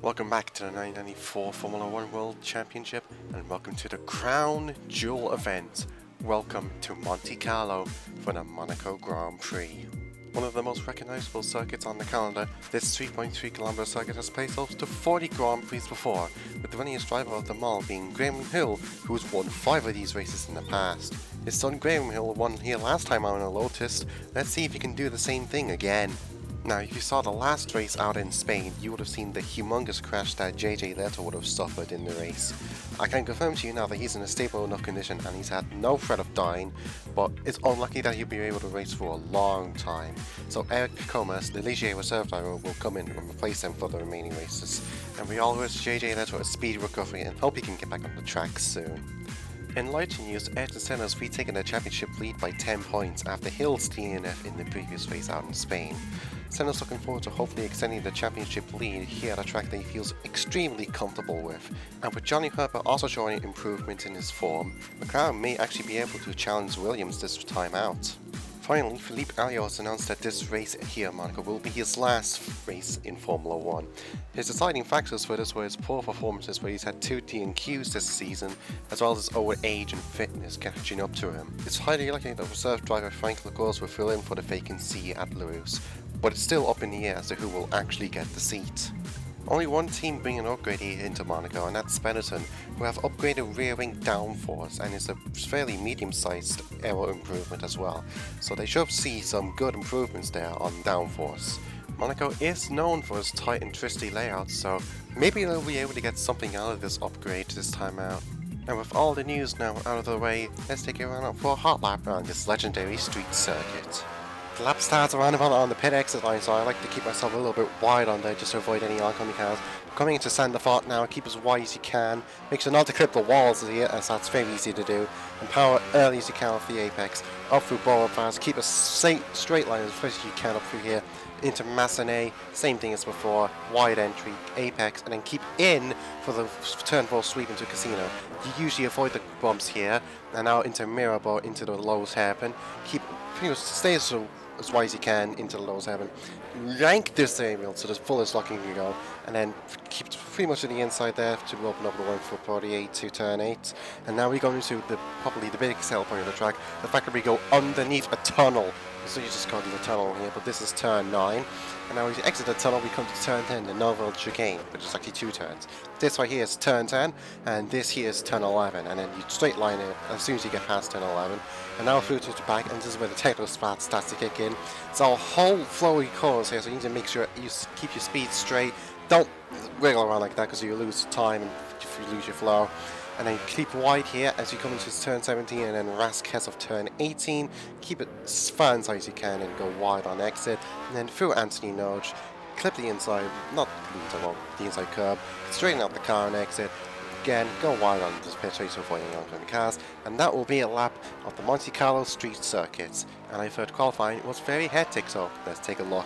Welcome back to the 1994 Formula 1 World Championship and welcome to the Crown Jewel event. Welcome to Monte-Carlo for the Monaco Grand Prix. One of the most recognizable circuits on the calendar, this 3.3 km circuit has played close to 40 Grand Prix before, with the winningest driver of them all being Graham Hill, who's won 5 of these races in the past. His son Graham Hill won here last time out in a Lotus. Let's see if he can do the same thing again. Now, if you saw the last race out in Spain, you would have seen the humongous crash that JJ Leto would have suffered in the race. I can confirm to you now that he's in a stable enough condition and he's had no threat of dying, but it's unlikely that he'll be able to race for a long time. So Eric Comas, the Ligier reserve driver, will come in and replace him for the remaining races. And we all wish JJ Leto a speedy recovery and hope he can get back on the track soon. In lighter news, Ayrton Senna has retaken the championship lead by 10 points after Hill's DNF in the previous race out in Spain. Senna's looking forward to hopefully extending the championship lead here at a track that he feels extremely comfortable with. And with Johnny Herbert also showing improvement in his form, McLaren may actually be able to challenge Williams this time out. Finally, Philippe Alliot has announced that this race here at Monaco will be his last race in Formula 1. His deciding factors for this were his poor performances where he's had 2 DNQs this season, as well as his old age and fitness catching up to him. It's highly likely that reserve driver Frank Lagos will fill in for the vacancy at Lewis, but it's still up in the air as to who will actually get the seat. Only one team bringing an upgrade here into Monaco, and that's Benetton, who have upgraded rear wing downforce and is a fairly medium-sized aero improvement as well, so they should see some good improvements there on downforce. Monaco is known for its tight and twisty layout, so maybe they'll be able to get something out of this upgrade this time out. And with all the news now out of the way, let's take a round for a hot lap around this legendary street circuit. The lap starts around about on the pit exit line, so I like to keep myself a little bit wide on there just to avoid any oncoming cars. Coming into Sandefort now, keep as wide as you can. Make sure not to clip the walls here, as that's very easy to do. And power early as you can off the apex. Up through Beauregard, keep a straight line as fast as you can up through here. Into Massenet, same thing as before, wide entry, apex, and then keep in for the turn 4 sweep into Casino. You usually avoid the bumps here, and now into Mirabeau, into the Lowe's hairpin. Keep pretty much stay as wide as you can into the Lowe's hairpin. Yank this aerial to the fullest locking you go, and then keep pretty much to the inside there to open up the 148 to turn 8. And now we go into probably the big sell point of the track, the fact that we go underneath a tunnel. So you just call it the tunnel here, but this is turn 9. And now we exit the tunnel, we come to turn 10, the Novel Chicane, which is actually 2 turns. This right here is turn 10, and this here is turn 11. And then you straight line it as soon as you get past turn 11. And now through to the back, and this is where the technical spot starts to kick in. It's a whole flowy course here, so you need to make sure you keep your speed straight. Don't wiggle around like that because you lose time and you lose your flow. And then keep wide here as you come into turn 17 and then Rasquez of turn 18. Keep it as far inside as you can and go wide on exit. And then through Anthony Noge, clip the inside, not the inside, well, the inside curb, straighten out the car and exit. Again, go wide on this pit straight to avoid any oncoming cars. And that will be a lap of the Monte-Carlo street circuits. And I've heard qualifying was very hectic, so let's take a look.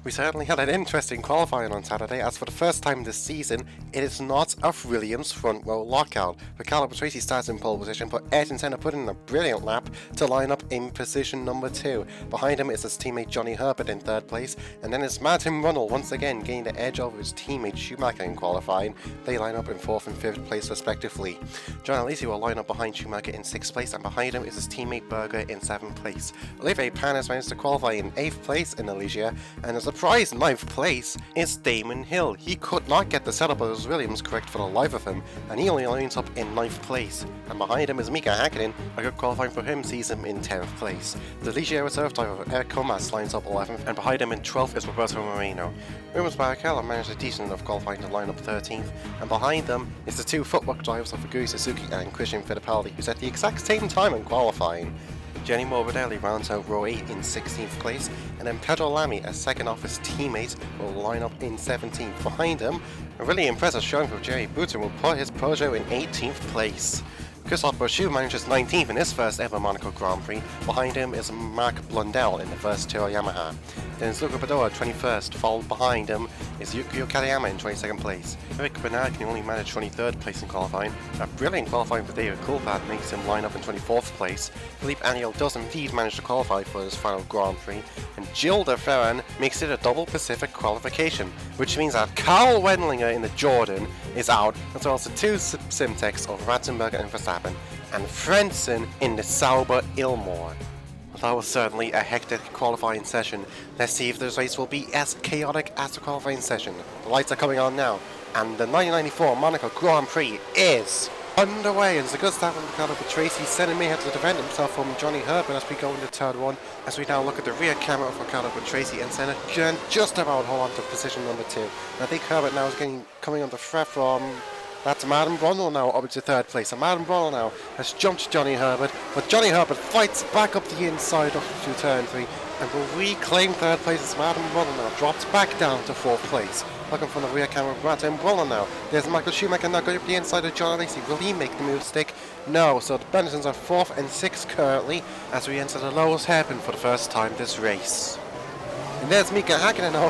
We certainly had an interesting qualifying on Saturday, as for the first time this season, it is not a Williams front row lockout. Riccardo Patrese starts in pole position, but Ayrton Senna put in a brilliant lap to line up in position number 2. Behind him is his teammate Johnny Herbert in 3rd place, and then it's Martin Brundle once again gaining the edge over his teammate Schumacher in qualifying. They line up in 4th and 5th place respectively. John Alesi will line up behind Schumacher in 6th place, and behind him is his teammate Berger in 7th place. Olivier Panis managed to qualify in 8th place in the Ligier, and as a surprise 9th place is Damon Hill. He could not get the setup of his Williams correct for the life of him, and he only lines up in 9th place. And behind him is Mika Häkkinen. A good qualifying for him sees him in 10th place. The Ligier reserve driver Eric Comas lines up 11th, and behind him in 12th is Roberto Moreno. Rubens Barrichello managed a decent enough qualifying to line up 13th, and behind them is the 2 footwork drivers of Aguri Suzuki and Christian Fittipaldi, who's at the exact same time in qualifying. Jenny Morbidelli rounds out row 8 in 16th place, and then Pedro Lamy, a second off his teammate, will line up in 17th. Behind him, a really impressive showing from Jerry Booter will put his Peugeot in 18th place. Christophe Bouchou manages 19th in his first ever Monaco Grand Prix. Behind him is Marc Blundell in the first Tour Yamaha. Then it's Luca Badoa 21st, followed behind him is Yukio Katayama in 22nd place. Eric Bernard can only manage 23rd place in qualifying. A brilliant qualifying for David Coulthard makes him line up in 24th place. Philippe Aniel does indeed manage to qualify for his final Grand Prix, and Gilles de Ferran makes it a double Pacific qualification, which means that Karl Wendlinger in the Jordan is out, as well as the two Simtex of Ratzenberger and Verstappen, and Frentzen in the Sauber Ilmor. That was certainly a hectic qualifying session. Let's see if this race will be as chaotic as the qualifying session. The lights are coming on now, and the 1994 Monaco Grand Prix is underway. It's a good start from Ricardo Patrese. Senna may have to defend himself from Johnny Herbert as we go into third one. As we now look at the rear camera of Ricardo Patrese, and Senna can just about hold on to position number 2. And I think Herbert now is coming under threat from... That's Madden Brundle now up to third place. And Madden Brundle now has jumped Johnny Herbert, but Johnny Herbert fights back up the inside up to turn 3 and will reclaim third place as Madden Brundle now drops back down to fourth place. Looking from the rear camera of Madden Brundle now. There's Michael Schumacher now going up the inside of John Lacey. Will he make the move stick? No, so the Benetons are 4th and 6th currently as we enter the lowest hairpin for the first time this race. And there's Mika Hakkinen now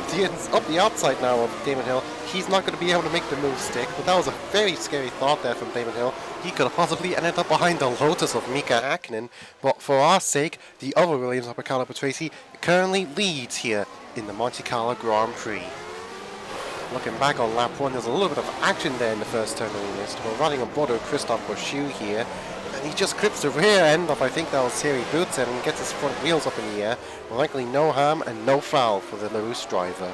up the outside now of Damon Hill. He's not going to be able to make the move stick, but that was a very scary thought there from Damon Hill. He could have possibly ended up behind the Lotus of Mika Hakkinen, but for our sake, the other Williams of Ricardo Patrese currently leads here in the Monte-Carlo Grand Prix. Looking back on lap 1, there's a little bit of action there in the first turn we missed. We're running on board with Christophe Bouchou here. And he just clips the rear end of, I think that was Thierry Boutsen, and gets his front wheels up in the air. Likely no harm and no foul for the LaRousse driver.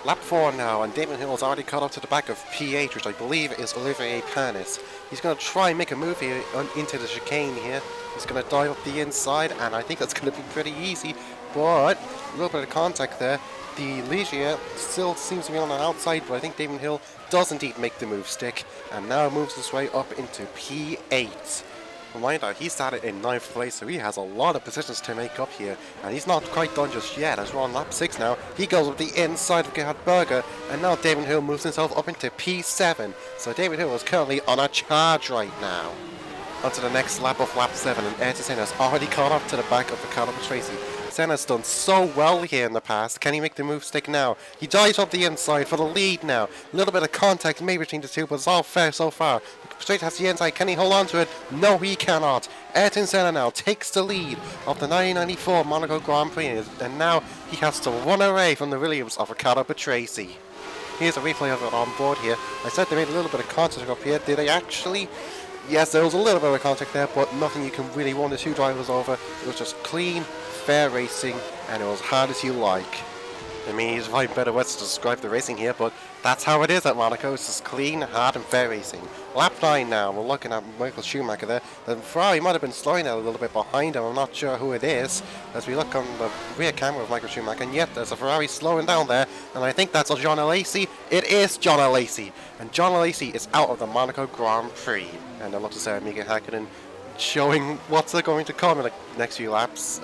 Lap 4 now, and Damon Hill is already caught up to the back of PH, which I believe is Olivier Panis. He's going to try and make a move here into the chicane here. He's going to dive up the inside, and I think that's going to be pretty easy. But a little bit of contact there. The Ligier still seems to be on the outside, but I think Damon Hill does indeed make the move stick, and now moves his way up into P8. Reminder, he started in 9th place, so he has a lot of positions to make up here, and he's not quite done just yet. As we're on lap 6 now, he goes up the inside of Gerhard Berger, and now Damon Hill moves himself up into P7. So Damon Hill is currently on a charge right now. On to the next lap of lap 7, and Ayrton Senna has already caught up to the back of Ricardo Patrese. Senna's done so well here in the past. Can he make the move stick now? He dives up the inside for the lead now. A little bit of contact maybe between the two, but it's all fair so far. Patrese has the inside. Can he hold on to it? No, he cannot. Ayrton Senna now takes the lead of the 1994 Monaco Grand Prix, and now he has to run away from the Williams of Ricardo Patrese. Here's a replay of it on board here. I said they made a little bit of contact up here. Did they actually? Yes, there was a little bit of contact there, but nothing you can really run the two drivers over. It was just clean, fair racing, and it was hard as you like. I mean, you find better words to describe the racing here, but that's how it is at Monaco. It's just clean, hard, and fair racing. Lap 9 now, we're looking at Michael Schumacher there. The Ferrari might have been slowing down a little bit behind him, I'm not sure who it is, as we look on the rear camera of Michael Schumacher, and yet there's a Ferrari slowing down there, and I think that's John Alesi. It is John Alesi, and John Alesi is out of the Monaco Grand Prix. And I'd love to say Mika Hakkinen showing what's going to come in the next few laps.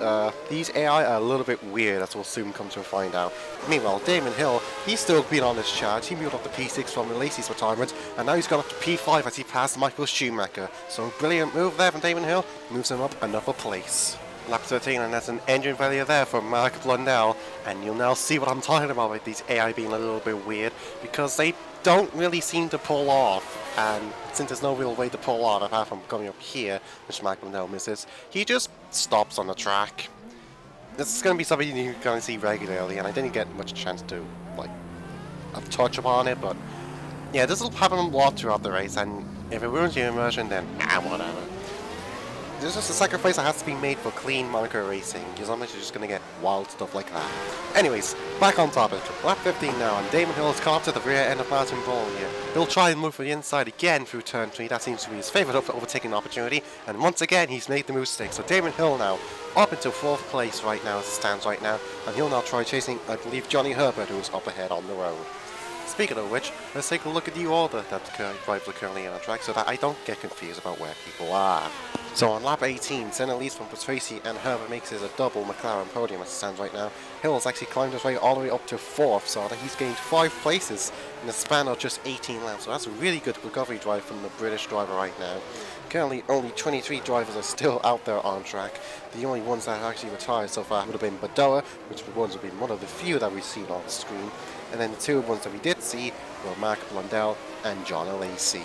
These AI are a little bit weird, as we'll soon come to find out. Meanwhile, Damon Hill, he's still been on this charge. He moved up to P6 from Alesi's retirement, and now he's gone up to P5 as he passed Michael Schumacher. So brilliant move there from Damon Hill, moves him up another place. Lap 13, and that's an engine failure there for Marc Blundell, and you'll now see what I'm talking about with these AI being a little bit weird, because they don't really seem to pull off, and since there's no real way to pull off apart from coming up here, which Marc Blundell misses, he just stops on the track. This is going to be something you're going to see regularly, and I didn't get much chance to touch upon it, but yeah, this will happen a lot throughout the race, and if it ruins your immersion, then whatever. There's just a sacrifice that has to be made for clean Monaco racing, because otherwise you're just going to get wild stuff like that. Anyways, back on topic. Lap 15 now, and Damon Hill has caught up to the rear end of Martin Brundle here. He'll try and move for the inside again through turn 3. That seems to be his favourite overtaking opportunity, and once again he's made the move stick. So Damon Hill now up into 4th place right now as it stands right now, and he'll now try chasing, I believe, Johnny Herbert, who's up ahead on the road. Speaking of which, let's take a look at the order that drivers are currently on the track so that I don't get confused about where people are. So on lap 18, Senna leads from Tracy and Herbert makes it a double McLaren podium as it stands right now. Hill has actually climbed his way all the way up to 4th, so that he's gained 5 places in a span of just 18 laps. So that's a really good recovery drive from the British driver right now. Currently only 23 drivers are still out there on track. The only ones that have actually retired so far would have been Badoa, which would have been one of the few that we've seen on the screen. And then the 2 ones that we did see were Mark Blundell and John Alesi.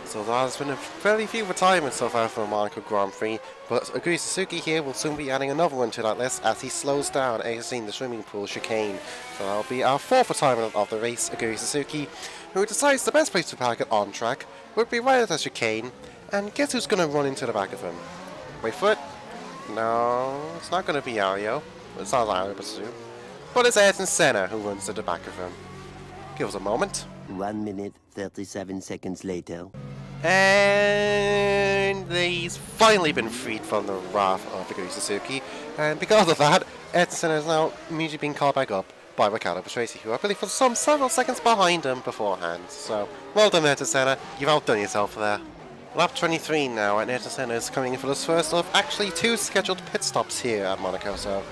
So there's been a fairly few retirements so far for the Monaco Grand Prix, but Aguri Suzuki here will soon be adding another one to that list as he slows down exiting the swimming pool chicane. So that'll be our 4th retirement of the race. Aguri Suzuki, who decides the best place to park it on track, would be right at the chicane, and guess who's going to run into the back of him? Wait for it. No, it's not going to be Ario. It's not Ario, but it's Ayrton Senna who runs to the back of him. Give us a moment. 1 minute, 37 seconds later. And he's finally been freed from the wrath of Aguri Suzuki, and because of that, Ayrton Senna is now immediately being called back up by Riccardo Patrese, who I believe was several seconds behind him beforehand. So, well done Ayrton Senna, you've outdone yourself there. Lap 23 now, and Ayrton Senna is coming in for this first of actually 2 scheduled pit stops here at Monaco, so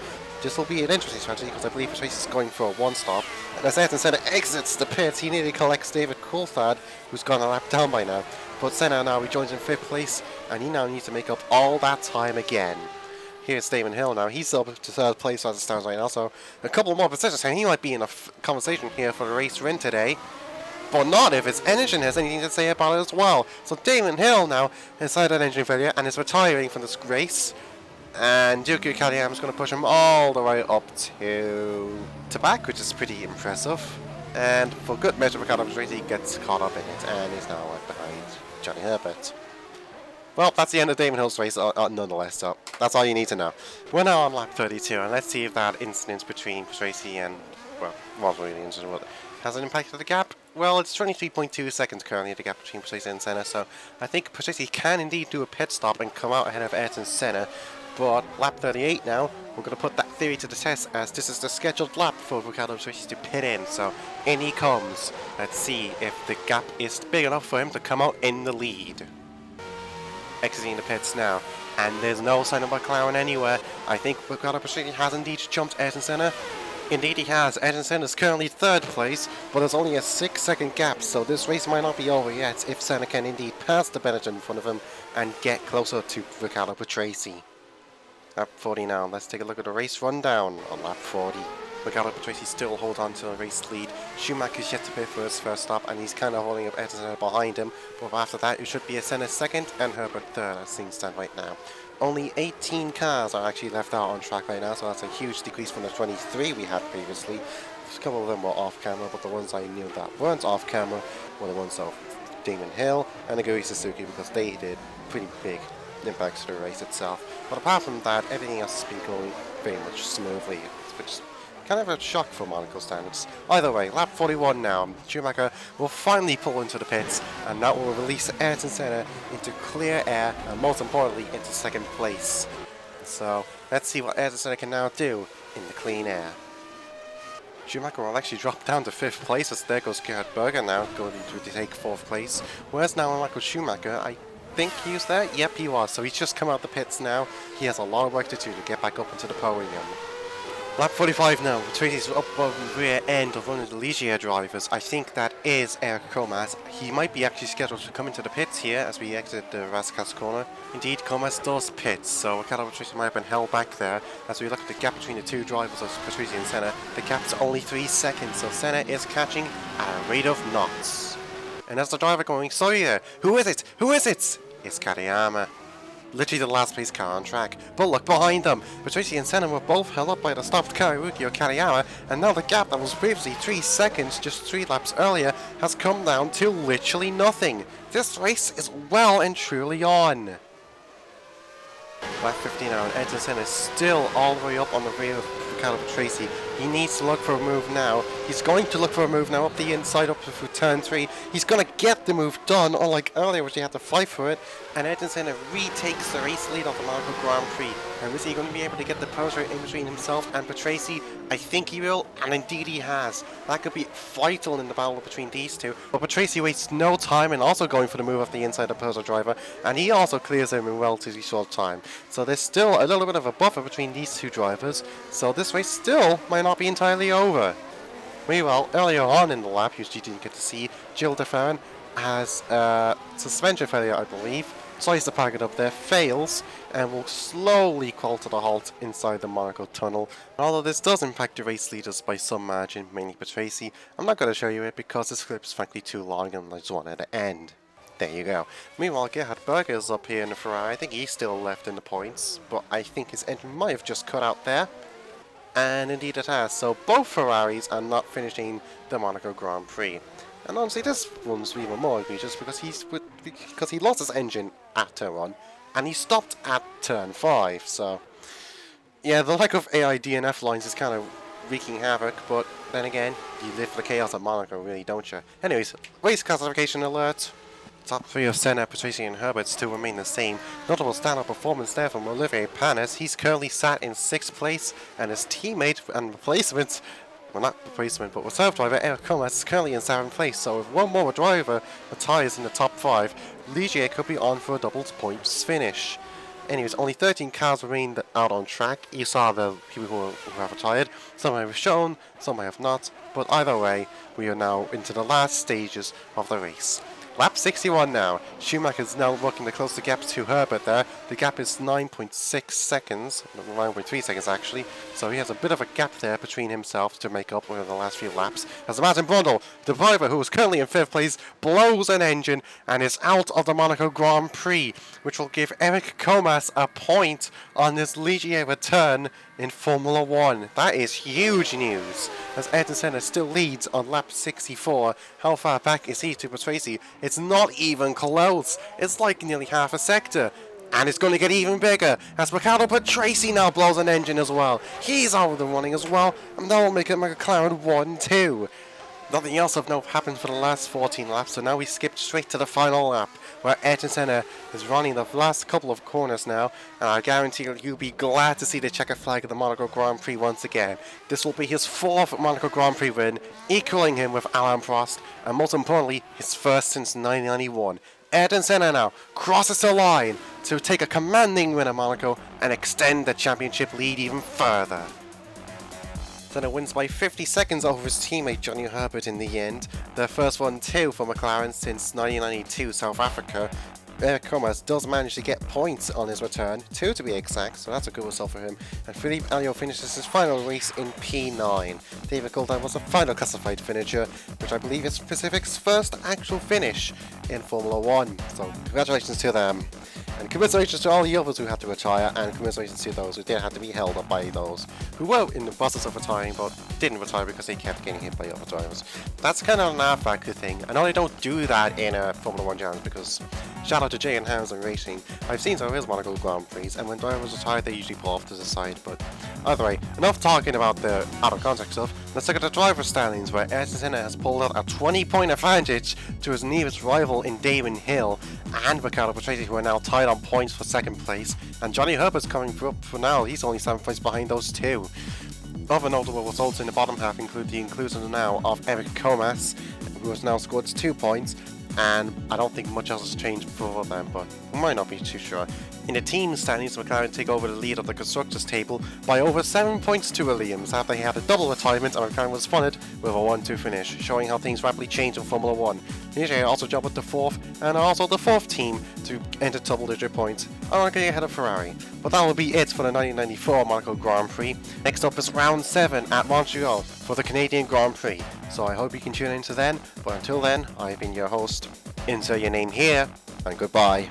this will be an interesting strategy because I believe Patrese is going for a 1-stop. And as Ayrton Senna exits the pits, he nearly collects David Coulthard, who's gone a lap down by now. But Senna now rejoins in 5th place, and he now needs to make up all that time again. Here's Damon Hill now. He's up to 3rd place as it stands right now, so a couple more positions, and he might be in a conversation here for the race win today. But not if his engine has anything to say about it as well. So Damon Hill now has had an engine failure and is retiring from this race. And Yuki Kaliyama is going to push him all the way up to back, which is pretty impressive. And for good measure, Riccardo Patrese gets caught up in it and is now right behind Johnny Herbert. Well, that's the end of Damon Hill's race, nonetheless, so that's all you need to know. We're now on lap 32, and let's see if that incident between Patrese and, well, wasn't really an incident, but has an impact on the gap. Well, it's 23.2 seconds currently, the gap between Patrese and Senna, so I think Patrese can indeed do a pit stop and come out ahead of Ayrton Senna. But lap 38 now, we're going to put that theory to the test as this is the scheduled lap for Riccardo Patrese to pit in. So in he comes. Let's see if the gap is big enough for him to come out in the lead. Exiting the pits now, and there's no sign of McLaren anywhere. I think Riccardo Patrese has indeed jumped Ayrton Senna. Indeed he has. Ayrton Senna is currently 3rd place, but there's only a 6-second gap, so this race might not be over yet if Senna can indeed pass the Benetton in front of him and get closer to Riccardo Patrese. Lap 40 now, let's take a look at the race rundown on lap 40. Riccardo Patrese still holds on to the race lead. Schumacher's yet to pit for his first stop, and he's kind of holding up Ayrton Senna behind him, but after that it should be a Senna 2nd and Herbert 3rd as things stand right now. Only 18 cars are actually left out on track right now, so that's a huge decrease from the 23 we had previously. A couple of them were off camera, but the ones I knew that weren't off camera were the ones of Damon Hill and Aguri Suzuki, because they did pretty big impacts to the race itself. But apart from that, everything else has been going very much smoothly, which is kind of a shock for Monaco standards. Either way, lap 41 now, Schumacher will finally pull into the pits, and that will release Ayrton Senna into clear air, and most importantly, into 2nd place. So, let's see what Ayrton Senna can now do in the clean air. Schumacher will actually drop down to 5th place, as there goes Gerhard Berger now, going to take 4th place. Whereas now Michael Schumacher, I think he was there? Yep, he was. So he's just come out the pits now. He has a lot of work to do to get back up into the podium. Lap 45 now. Patrese up above the rear end of one of the Ligier drivers. I think that is Eric Comas. He might be actually scheduled to come into the pits here as we exit the Rascas corner. Indeed, Comas does pits, so Riccardo Patrese might have been held back there. As we look at the gap between the 2 drivers of Patrese and Senna, the gap's only 3 seconds, so Senna is catching at a rate of knots. And as the driver going, sorry there, who is it? Who is it? It's Katayama. Literally the last place car on track. But look behind them. Patrese and Senna were both held up by the stopped Kariuki or Katayama, and now the gap that was previously 3 seconds just 3 laps earlier has come down to literally nothing. This race is well and truly on. Lap 15 now, and Ayrton Senna is still all the way up on the rear of Riccardo Patrese. He needs to look for a move now. He's going to look for a move now up the inside, up through turn 3. He's going to get the move done, unlike earlier where she had to fight for it, and Ayrton Senna retakes the race lead of the Monaco Grand Prix. Now is he going to be able to get the power in between himself and Patrese? I think he will, and indeed he has. That could be vital in the battle between these two, but Patrese wastes no time in also going for the move of the inside opposer driver, and he also clears him in relatively short time. So there's still a little bit of a buffer between these two drivers, so this race still might not be entirely over. Meanwhile, earlier on in the lap, which you didn't get to see, Gilles de Ferran has suspension failure, I believe, tries to park it up there, fails, and will slowly crawl to the halt inside the Monaco tunnel. Although this does impact the race leaders by some margin, mainly Patrese, I'm not going to show you it because this clip is frankly too long and I just want it to end. There you go. Meanwhile, Gerhard Berger is up here in the Ferrari. I think he's still left in the points, but I think his engine might have just cut out there. And indeed it has, so both Ferraris are not finishing the Monaco Grand Prix. And honestly, this one's even more egregious because he lost his engine at turn 1, and he stopped at turn 5, so... Yeah, the lack of AI DNF lines is kind of wreaking havoc, but then again, you live for the chaos at Monaco, really, don't you? Anyways, race classification alert. Top 3 of Senna, Patrese and Herbert still remain the same. Notable standout performance there from Olivier Panis. He's currently sat in 6th place, and his teammate and replacement, well not replacement but reserve driver Eric Comas is currently in 7th place, so if one more driver retires in the top 5, Ligier could be on for a double points finish. Anyways, only 13 cars remain out on track. You saw the people who have retired. Some have shown, some have not, but either way, we are now into the last stages of the race. Lap 61 now. Schumacher is now working to close the gap to Herbert there. The gap is 9.6 seconds, 9.3 seconds actually, so he has a bit of a gap there between himself to make up over the last few laps. As Martin Brundle, the driver who is currently in 5th place, blows an engine and is out of the Monaco Grand Prix, which will give Eric Comas a point on this Ligier return in Formula 1. That is huge news, as Ayrton Senna still leads on lap 64. How far back is he to Patrese? It's not even close. It's like nearly half a sector. And it's going to get even bigger, as Riccardo Patrese now blows an engine as well. He's out of the running as well, and that will make it McLaren 1-2. Nothing else of note happened for the last 14 laps, so now we skip straight to the final lap, where Ayrton Senna is running the last couple of corners now, and I guarantee you'll be glad to see the checker flag of the Monaco Grand Prix once again. This will be his 4th Monaco Grand Prix win, equaling him with Alain Prost, and most importantly, his first since 1991. Ayrton Senna now crosses the line to take a commanding win at Monaco and extend the championship lead even further. Senna wins by 50 seconds over his teammate Johnny Herbert in the end. Their first 1-2 for McLaren since 1992 South Africa. Eric Comas does manage to get points on his return, 2 to be exact, so that's a good result for him. And Philippe Alliot finishes his final race in P9. David Coulthard was the final classified finisher, which I believe is Pacific's first actual finish in Formula 1. So congratulations to them. And commiserations to all the others who had to retire, and commiserations to those who did have to be held up by those who were in the process of retiring but didn't retire because they kept getting hit by other drivers. That's kind of an R-Factor thing. I know they don't do that in a Formula 1 challenge because, shout out to Jay and Hans and Racing, I've seen some of his Monaco Grand Prix, and when drivers retire they usually pull off to the side, but either way, enough talking about the out of context stuff. Let's look at the driver standings, where Ayrton Senna has pulled out a 20-point advantage to his nearest rival in Damon Hill and Riccardo Patrese, who are now tied on points for 2nd place, and Johnny Herbert's coming up for now. He's only 7 points behind those two. Other notable results in the bottom half include the inclusion now of Eric Comas, who has now scored 2 points, and I don't think much else has changed for them, but I might not be too sure. In the team standings, McLaren take over the lead of the constructors table by over 7 points to Williams after he had a double retirement and McLaren was funded with a 1-2 finish, showing how things rapidly change in Formula 1. Ligier also jumped up to 4th and also the 4th team to enter double-digit points, ironically ahead of Ferrari. But that will be it for the 1994 Monaco Grand Prix. Next up is round 7 at Montreal for the Canadian Grand Prix, so I hope you can tune in to then, but until then, I've been your host. Insert your name here, and goodbye.